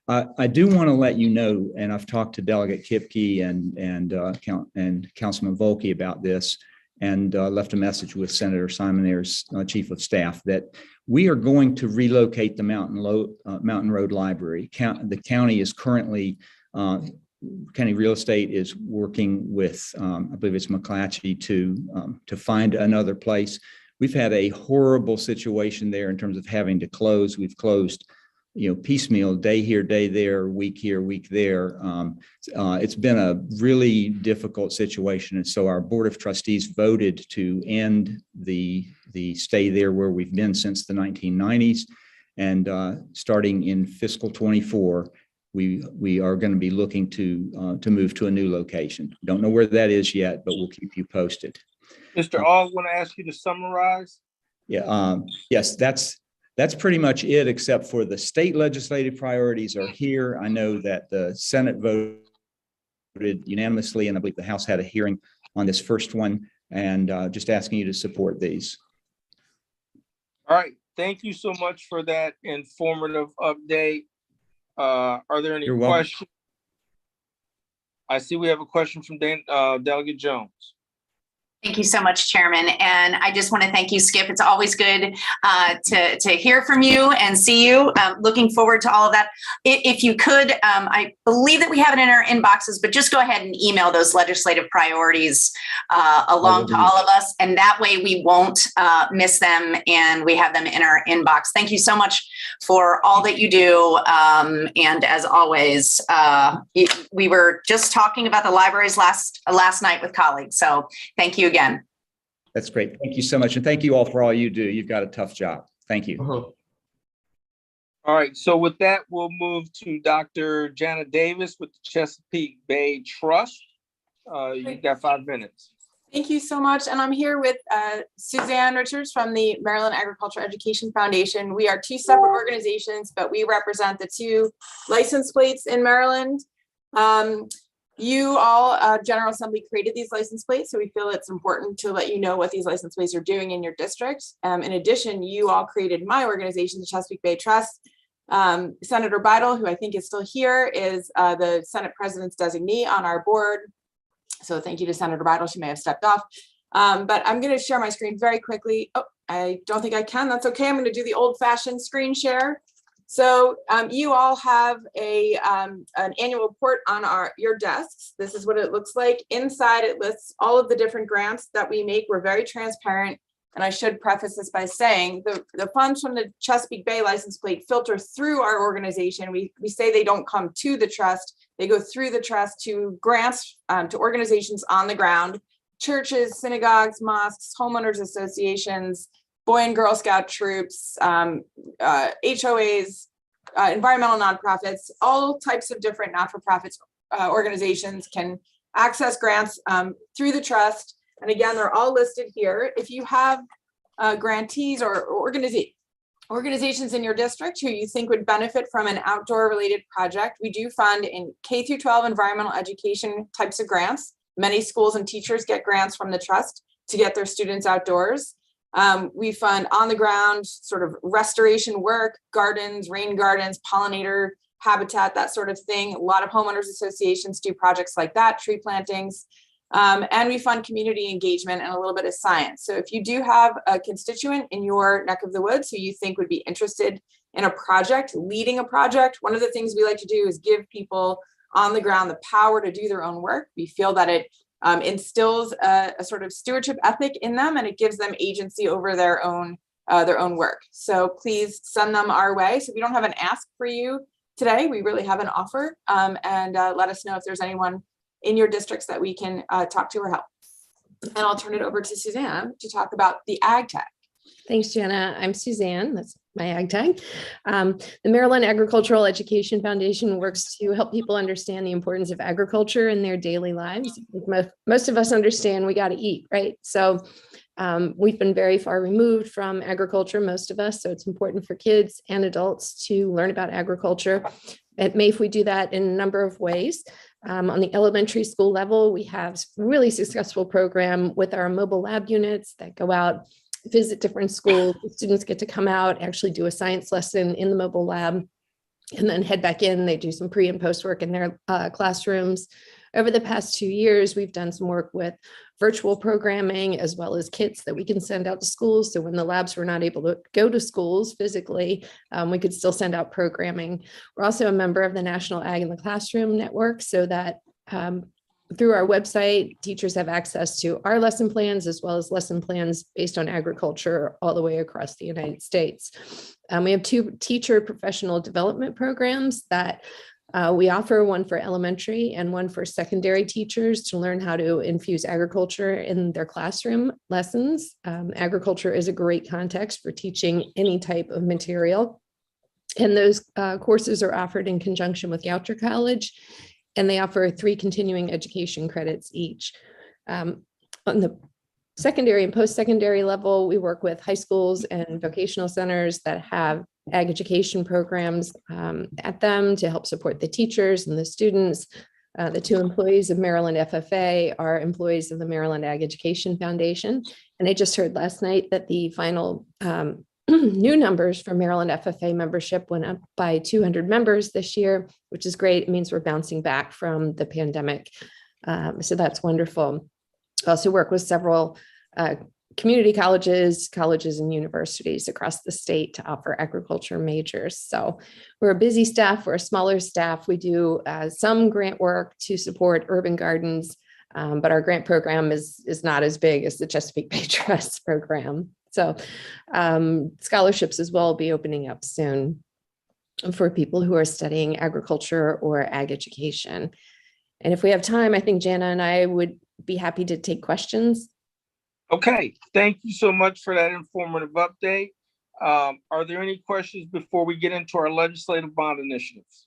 I do want to let you know, and I've talked to Delegate Kipke and Councilman Volke about this, and left a message with Senator Simoneer's Chief of Staff that we are going to relocate the Mountain Road Library. The county is currently, county real estate is working with, I believe it's McClatchy to find another place. We've had a horrible situation there in terms of having to close. We've closed, piecemeal, day here, day there, week here, week there. It's been a really difficult situation. And so our Board of Trustees voted to end the stay there where we've been since the 1990s. And starting in fiscal 24, we are going to be looking to move to a new location. Don't know where that is yet, but we'll keep you posted. Mr. All, want to ask you to summarize? Yeah. Yes, that's pretty much it, except for the state legislative priorities are here. I know that the Senate voted unanimously, and I believe the House had a hearing on this first one, and just asking you to support these. All right. Thank you so much for that informative update. Are there any questions? I see we have a question from Delegate Jones. Thank you so much, Chairman. And I just want to thank you, Skip. It's always good to hear from you and see you. Looking forward to all of that. If you could, I believe that we have it in our inboxes, but just go ahead and email those legislative priorities along to all of us. And that way we won't miss them and we have them in our inbox. Thank you so much for all that you do. And as always, we were just talking about the libraries last night with colleagues. So thank you again. That's great. Thank you so much. And thank you all for all you do. You've got a tough job. Thank you. All right. So with that, we'll move to Dr. Janet Davis with the Chesapeake Bay Trust. You've got 5 minutes. Thank you so much. And I'm here with Suzanne Richards from the Maryland Agricultural Education Foundation. We are two separate organizations, but we represent the 2 license plates in Maryland. You all, General Assembly created these license plates, so we feel it's important to let you know what these license plates are doing in your district. In addition, you all created my organization, the Chesapeake Bay Trust. Senator Bidle, who I think is still here, is the Senate President's designee on our board. So thank you to Senator Bidle. She may have stepped off. But I'm going to share my screen very quickly. Oh, I don't think I can. That's okay. I'm going to do the old-fashioned screen share. So you all have an annual report on your desks. This is what it looks like. Inside, it lists all of the different grants that we make. We're very transparent. And I should preface this by saying the funds from the Chesapeake Bay license plate filter through our organization. We say they don't come to the trust. They go through the trust to grants to organizations on the ground, churches, synagogues, mosques, homeowners associations, Boy and Girl Scout troops, HOAs, environmental nonprofits, all types of different not-for-profits organizations can access grants through the trust. And again, they're all listed here. If you have grantees or organizations in your district who you think would benefit from an outdoor related project, we do fund in K-12 environmental education types of grants. Many schools and teachers get grants from the trust to get their students outdoors. We fund on the ground sort of restoration work, gardens, rain gardens, pollinator habitat, that sort of thing. A lot of homeowners associations do projects like that, tree plantings. And we fund community engagement and a little bit of science. So if you do have a constituent in your neck of the woods who you think would be interested in a project, leading a project, one of the things we like to do is give people on the ground the power to do their own work. We feel that it instills a sort of stewardship ethic in them, and it gives them agency over their own work. So please send them our way. So we don't have an ask for you today. We really have an offer, and let us know if there's anyone in your districts that we can talk to or help. And I'll turn it over to Suzanne to talk about the ag tech. Thanks, Jenna. I'm Suzanne. That's my ag tag. The Maryland Agricultural Education Foundation works to help people understand the importance of agriculture in their daily lives. Most of us understand we got to eat, right? So we've been very far removed from agriculture, most of us. So it's important for kids and adults to learn about agriculture. At MAIF, we do that in a number of ways. On the elementary school level, we have a really successful program with our mobile lab units that go out, visit different schools. The students get to come out, actually do a science lesson in the mobile lab, and then head back in. They do some pre and post work in their classrooms. Over the past 2 years, we've done some work with virtual programming as well as kits that we can send out to schools. So when the labs were not able to go to schools physically, we could still send out programming. We're also a member of the National Ag in the Classroom Network, so that through our website, teachers have access to our lesson plans as well as lesson plans based on agriculture all the way across the United States. We have 2 teacher professional development programs that we offer, one for elementary and one for secondary teachers to learn how to infuse agriculture in their classroom lessons. Agriculture is a great context for teaching any type of material. And those courses are offered in conjunction with Goucher College, and they offer 3 continuing education credits each. On the secondary and post-secondary level, we work with high schools and vocational centers that have ag education programs at them to help support the teachers and the students. The 2 employees of Maryland FFA are employees of the Maryland Ag Education Foundation. And I just heard last night that the final new numbers for Maryland FFA membership went up by 200 members this year, which is great. It means we're bouncing back from the pandemic. So that's wonderful. I also work with several community colleges and universities across the state to offer agriculture majors. So we're a busy staff, we're a smaller staff. We do some grant work to support urban gardens, but our grant program is not as big as the Chesapeake Bay Trust program. So scholarships as well will be opening up soon for people who are studying agriculture or ag education. And if we have time, I think Jana and I would be happy to take questions. Okay, thank you so much for that informative update. Are there any questions before we get into our legislative bond initiatives?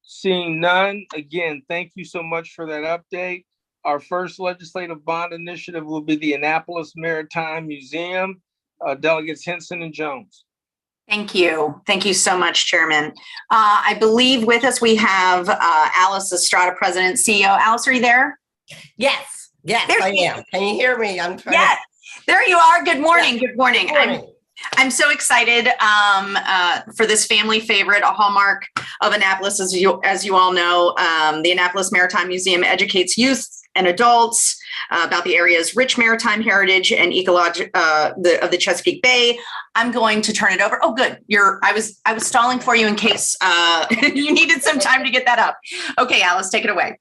Seeing none, again, thank you so much for that update. Our first legislative bond initiative will be the Annapolis Maritime Museum. Delegates Henson and Jones. Thank you. Thank you so much, Chairman. I believe with us we have Alice Estrada, President, CEO. Alice, are you there? Yes. Yes, I am. Can you hear me? I'm trying. Yes, there you are. Good morning. Yeah. Good morning. Good morning. I'm so excited for this family favorite, a hallmark of Annapolis, as you all know. The Annapolis Maritime Museum educates youth and adults about the area's rich maritime heritage and ecology of the Chesapeake Bay. I'm going to turn it over. Oh, good. I was stalling for you in case you needed some time to get that up. Okay, Alice, take it away.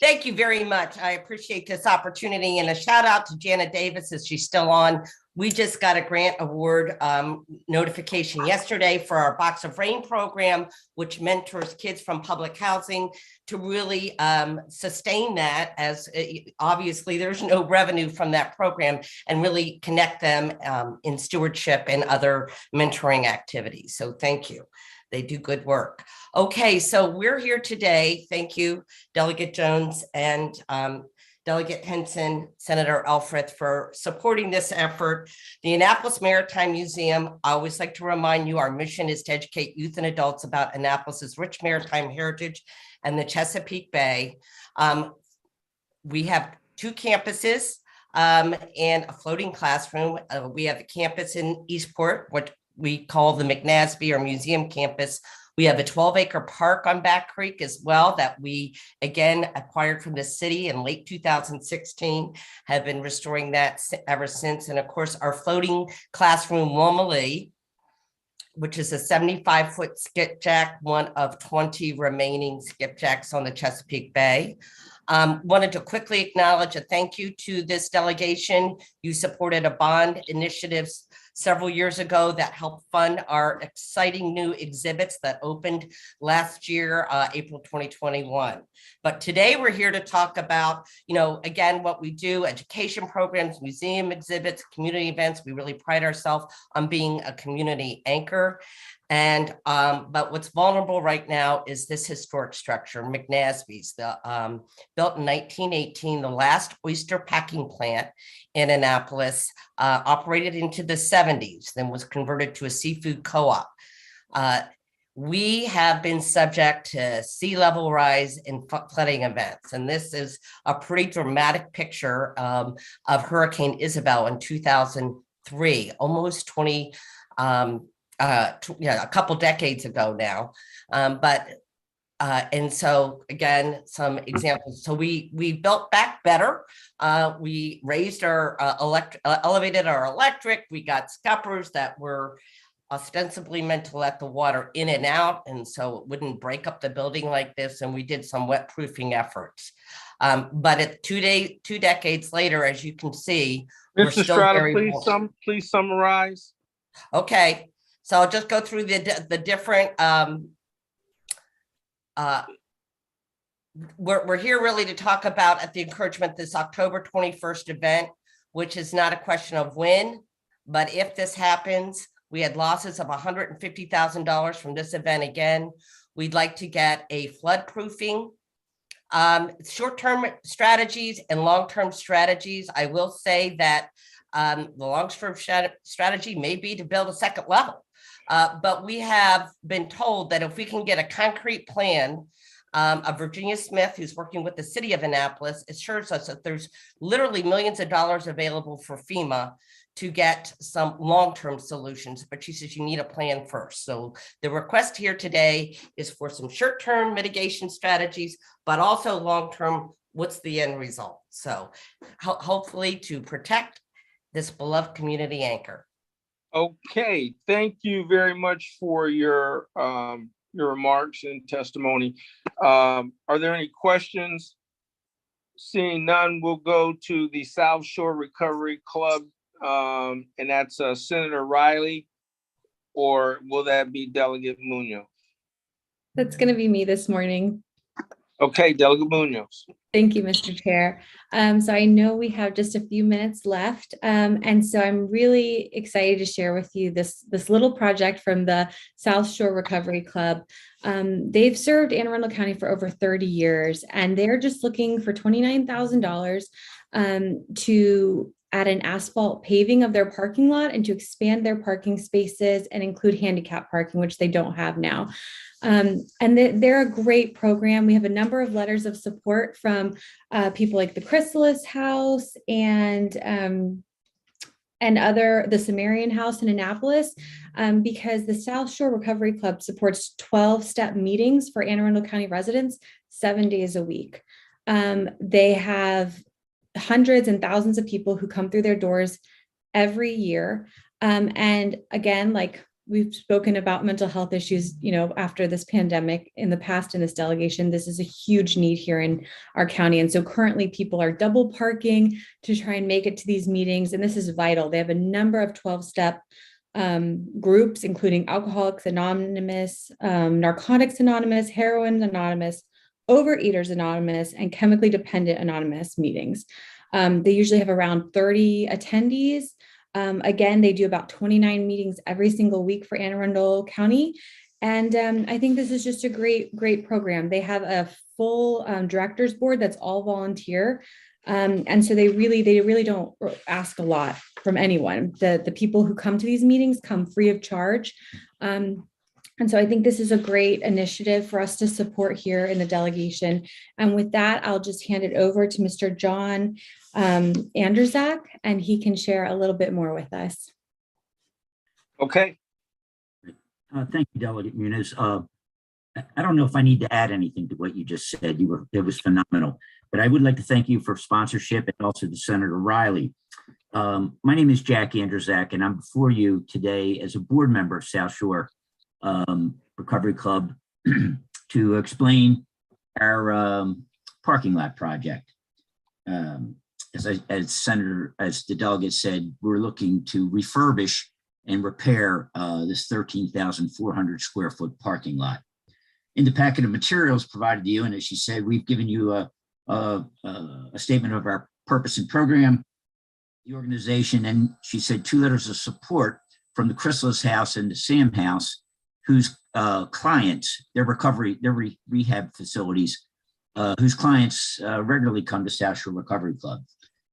Thank you very much. I appreciate this opportunity, and a shout out to Jana Davis as she's still on. We just got a grant award notification yesterday for our Box of Rain program, which mentors kids from public housing to really sustain that, as obviously there's no revenue from that program, and really connect them in stewardship and other mentoring activities. So thank you. They do good work. Okay, so we're here today. Thank you, Delegate Jones and Delegate Henson, Senator Elfreth, for supporting this effort. The Annapolis Maritime Museum, I always like to remind you, our mission is to educate youth and adults about Annapolis's rich maritime heritage and the Chesapeake Bay. We have 2 campuses and a floating classroom. We have a campus in Eastport, what we call the McNasby or Museum Campus. We have a 12-acre park on Back Creek as well that we, again, acquired from the city in late 2016, have been restoring that ever since. And of course, our floating classroom, Womalee, which is a 75-foot skipjack, one of 20 remaining skipjacks on the Chesapeake Bay. Wanted to quickly acknowledge a thank you to this delegation. You supported a bond initiative several years ago that helped fund our exciting new exhibits that opened last year, April 2021. But today we're here to talk about, again, what we do, education programs, museum exhibits, community events. We really pride ourselves on being a community anchor. And but what's vulnerable right now is this historic structure, McNasby's, built in 1918, the last oyster packing plant in Annapolis, operated into the 70s, then was converted to a seafood co-op. We have been subject to sea level rise and flooding events. And this is a pretty dramatic picture of Hurricane Isabel in 2003, almost 20, a couple decades ago now. And so again, some examples. So we built back better. We raised our elevated our electric. We got scuppers that were ostensibly meant to let the water in and out, and so it wouldn't break up the building like this. And we did some wet proofing efforts. But at 2 decades later, as you can see, we're still very please summarize. Okay, so I'll just go through the different. We're here really to talk about, at the encouragement, this October 21st event, which is not a question of when, but if this happens. We had losses of $150,000 from this event again. We'd like to get a flood proofing, short-term strategies and long-term strategies. I will say that the long-term strategy may be to build a second level. But we have been told that if we can get a concrete plan, of Virginia Smith, who's working with the city of Annapolis, assures us that there's literally millions of dollars available for FEMA to get some long-term solutions, but she says you need a plan first. So the request here today is for some short-term mitigation strategies, but also long-term, what's the end result? So hopefully to protect this beloved community anchor. Okay, thank you very much for your remarks and testimony. Are there any questions? Seeing none, we'll go to the South Shore Recovery Club, and that's Senator Riley, or will that be Delegate Munoz? That's going to be me this morning. Okay, Delegate Munoz. Thank you, Mr. Chair. So I know we have just a few minutes left. And so I'm really excited to share with you this little project from the South Shore Recovery Club. They've served Anne Arundel County for over 30 years, and they're just looking for $29,000 to add an asphalt paving of their parking lot and to expand their parking spaces and include handicap parking, which they don't have now. And they're a great program. We have a number of letters of support from people like the Chrysalis House and the Sumerian House in Annapolis, because the South Shore Recovery Club supports 12-step meetings for Anne Arundel County residents 7 days a week. They have hundreds and thousands of people who come through their doors every year. And again, like we've spoken about mental health issues, after this pandemic in the past in this delegation, this is a huge need here in our county. And so currently people are double parking to try and make it to these meetings. And this is vital. They have a number of 12-step groups, including Alcoholics Anonymous, Narcotics Anonymous, Heroin Anonymous, Overeaters Anonymous, and Chemically Dependent Anonymous meetings. They usually have around 30 attendees. Again, they do about 29 meetings every single week for Anne Arundel County. And I think this is just a great program. They have a full directors board that's all volunteer. And so they really don't ask a lot from anyone. The people who come to these meetings come free of charge. And so I think this is a great initiative for us to support here in the delegation. And with that, I'll just hand it over to Mr. John Andrzak, and he can share a little bit more with us. Okay. Thank you, Delegate Munoz. I don't know if I need to add anything to what you just said. It was phenomenal. But I would like to thank you for sponsorship and also to Senator Riley. My name is Jack Andrzak, and I'm before you today as a board member of South Shore Recovery Club to explain our parking lot project. As the delegate said, we're looking to refurbish and repair this 13,400 square foot parking lot. In the packet of materials provided to you, and as she said, we've given you a statement of our purpose and program, the organization, and she said 2 letters of support from the Chrysalis House and the Sam House, whose clients, their rehab facilities, whose clients regularly come to South Shore Recovery Club.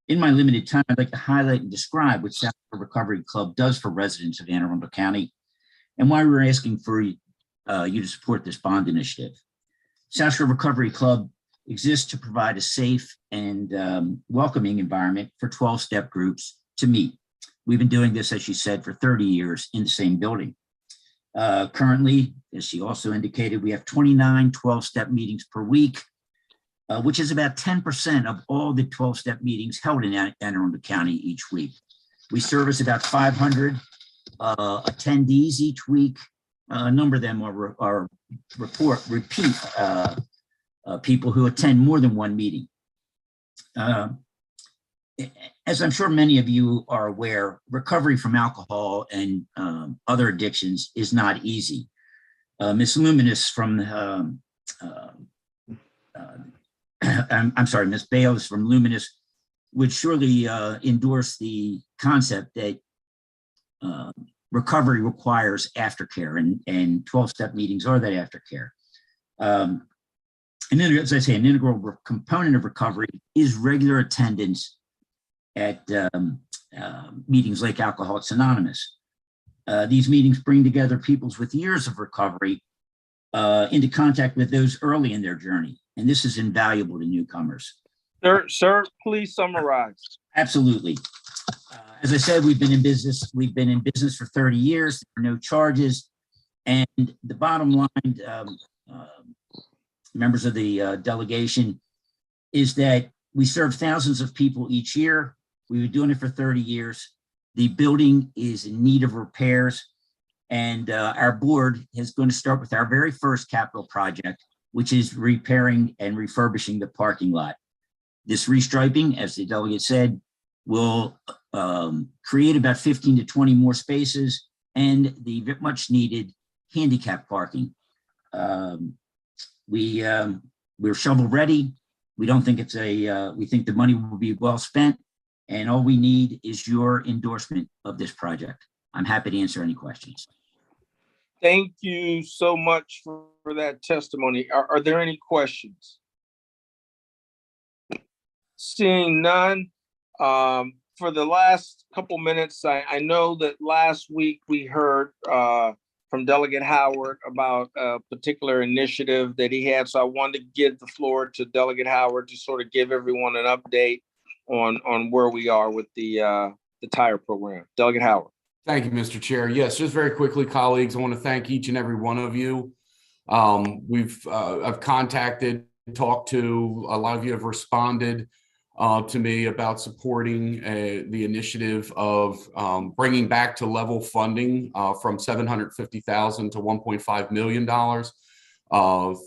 In my limited time, I'd like to highlight and describe what South Shore Recovery Club does for residents of Anne Arundel County and why we're asking for you to support this bond initiative. South Shore Recovery Club exists to provide a safe and welcoming environment for 12-step groups to meet. We've been doing this, as she said, for 30 years in the same building. Currently, as she also indicated, we have 29 12-step meetings per week, which is about 10% of all the 12-step meetings held in Anne Arundel County each week. We service about 500 attendees each week. A number of them are repeat people who attend more than one meeting. As I'm sure many of you are aware, recovery from alcohol and other addictions is not easy. Ms. Luminous from, I'm sorry, Ms. Bales from Luminous would surely endorse the concept that recovery requires aftercare, and 12-step meetings are that aftercare. And then, as I say, an integral component of recovery is regular attendance at meetings like Alcoholics Anonymous. These meetings bring together peoples with years of recovery into contact with those early in their journey, and this is invaluable to newcomers. Sir, please summarize. Absolutely. As I said, we've been in business for 30 years. There are no charges, and the bottom line, members of the delegation, is that we serve thousands of people each year. We've been doing it for 30 years. The building is in need of repairs, and our board is going to start with our very first capital project, which is repairing and refurbishing the parking lot. This restriping, as the delegate said, will create about 15 to 20 more spaces and the much needed handicap parking. We're shovel ready. We don't think we think the money will be well spent, and all we need is your endorsement of this project. I'm happy to answer any questions. Thank you so much for that testimony. Are there any questions? Seeing none, for the last couple minutes, I know that last week we heard from Delegate Howard about a particular initiative that he had. So I wanted to give the floor to Delegate Howard to sort of give everyone an update on where we are with the tire program. Delegate Howard. Thank you, Mr. Chair. Yes, just very quickly, colleagues, I want to thank each and every one of you. I've contacted, talked to, a lot of you have responded to me about supporting the initiative of bringing back to level funding from $750,000 to $1.5 million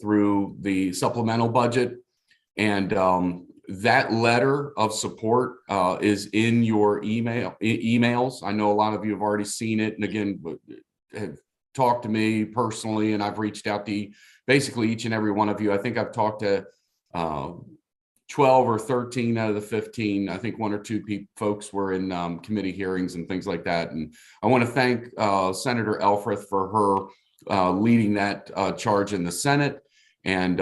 through the supplemental budget. And that letter of support is in your emails. I know a lot of you have already seen it, and again, have talked to me personally, and I've reached out to basically each and every one of you. I think I've talked to 12 or 13 out of the 15. I think 1 or 2 folks were in committee hearings and things like that. And I want to thank Senator Elfreth for her leading that charge in the Senate. And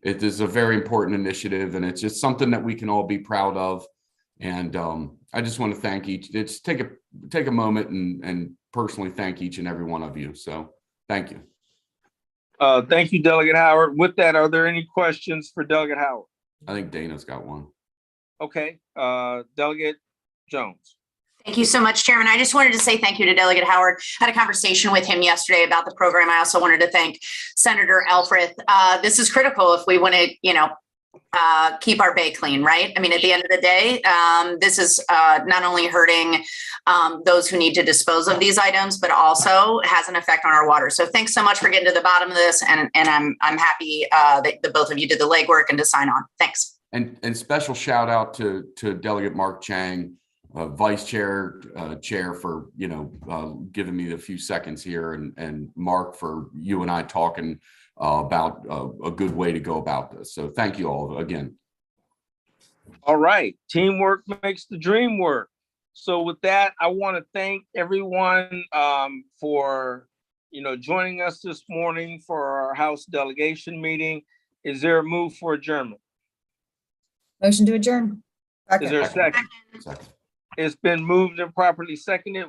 it is a very important initiative, and it's just something that we can all be proud of. And I just want to thank take a moment and personally thank each and every one of you. So thank you. Thank you, Delegate Howard. With that, are there any questions for Delegate Howard? I think Dana's got one. Okay, Delegate Jones. Thank you so much, Chairman. I just wanted to say thank you to Delegate Howard. I had a conversation with him yesterday about the program. I also wanted to thank Senator Elfreth. This is critical if we want to, keep our bay clean, right? I mean, at the end of the day, this is not only hurting those who need to dispose of these items, but also has an effect on our water. So thanks so much for getting to the bottom of this. And I'm happy that the both of you did the legwork and to sign on. Thanks. And special shout out to Delegate Mark Chang. Vice Chair, Chair for, giving me the few seconds here, and Mark for you and I talking about a good way to go about this. So thank you all again. All right, teamwork makes the dream work. So with that, I want to thank everyone for joining us this morning for our House delegation meeting. Is there a move for adjournment? Motion to adjourn. Is there a second? Second. It's been moved and properly seconded.